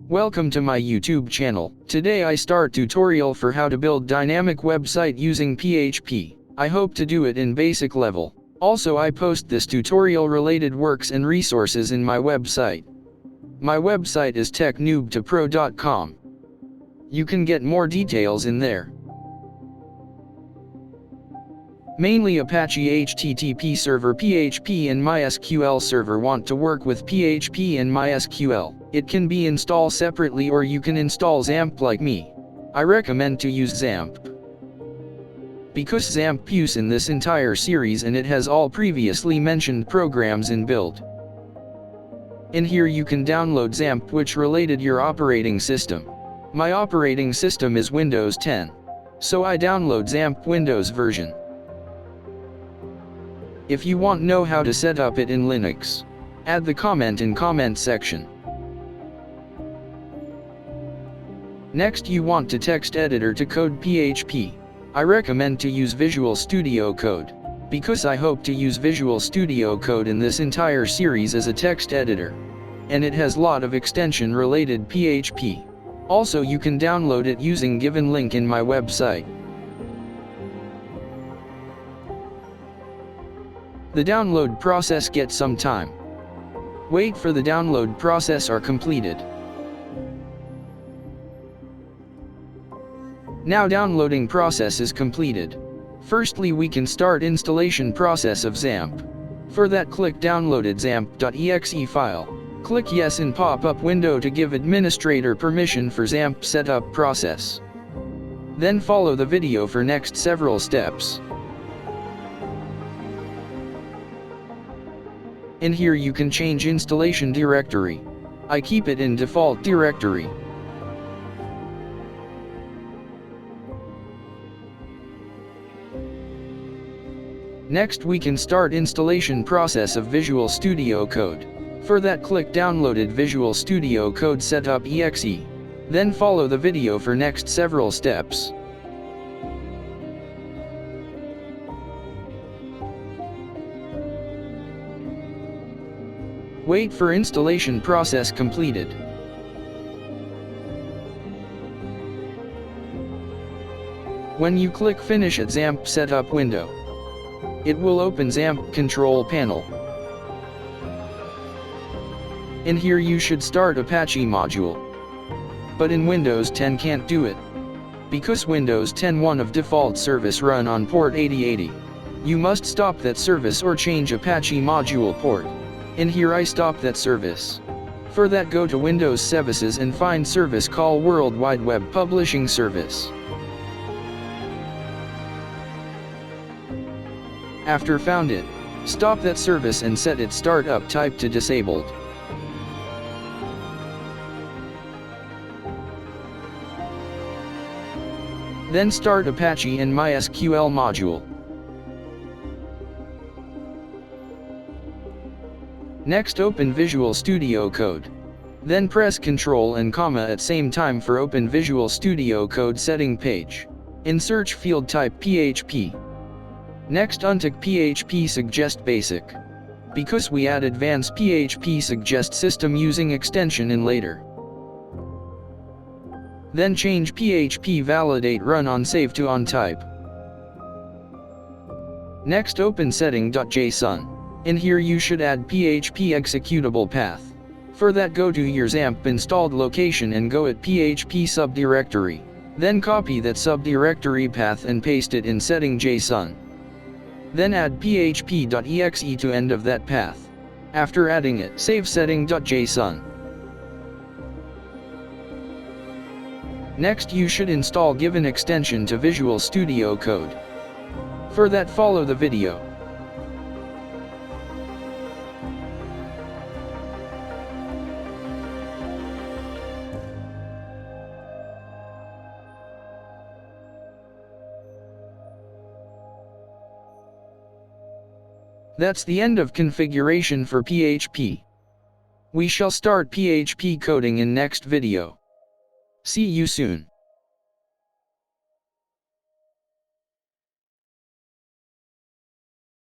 Welcome to my YouTube channel. Today I start tutorial for how to build dynamic website using PHP. I hope to do it in basic level. Also I post this tutorial related works and resources in my website. My website is technoobtopro.com. You can get more details in there. Mainly Apache HTTP server PHP and MySQL server want to work with PHP and MySQL. It can be installed separately or you can install XAMPP like me. I recommend to use XAMPP because XAMPP use in this entire series and it has all previously mentioned programs in build. In here you can download XAMPP which related your operating system. My operating system is Windows 10. So I download XAMPP Windows version. If you want to know how to set up it in Linux, add the comment in comment section. Next you want to text editor to code PHP. I recommend to use Visual Studio Code, because I hope to use Visual Studio Code in this entire series as a text editor. And it has lot of extension related PHP. Also you can download it using given link in my website. The download process gets some time. Wait for the download process are completed. Now downloading process is completed. Firstly we can start installation process of XAMPP. For that click downloaded XAMPP.exe file. Click yes in pop-up window to give administrator permission for XAMPP setup process. Then follow the video for next several steps. In here you can change installation directory. I keep it in default directory. Next we can start installation process of Visual Studio Code. For that click downloaded Visual Studio Code setup exe. Then follow the video for next several steps. Wait for installation process completed. When you click finish at XAMPP setup window, it will open XAMPP control panel. In here you should start Apache module. But in Windows 10 can't do it. Because Windows 10 one of default service run on port 8080. You must stop that service or change Apache module port. In here I stop that service. For that go to Windows Services and find service call World Wide Web Publishing Service. After found it, stop that service and set its startup type to disabled. Then start Apache and MySQL module. Next open Visual Studio Code. Then press Ctrl and comma at same time for open Visual Studio Code setting page. In search field type PHP. Next untick PHP suggest basic. Because we add advanced PHP suggest system using extension in later. Then change PHP validate run on save to on type. Next open setting.json. In here you should add PHP executable path. For that go to your XAMPP installed location and go at PHP subdirectory. Then copy that subdirectory path and paste it in setting.json. Then add php.exe to end of that path. After adding it, save setting.json. Next you should install given extension to Visual Studio Code. For that follow the video. That's the end of configuration for PHP. We shall start PHP coding in next video. See you soon.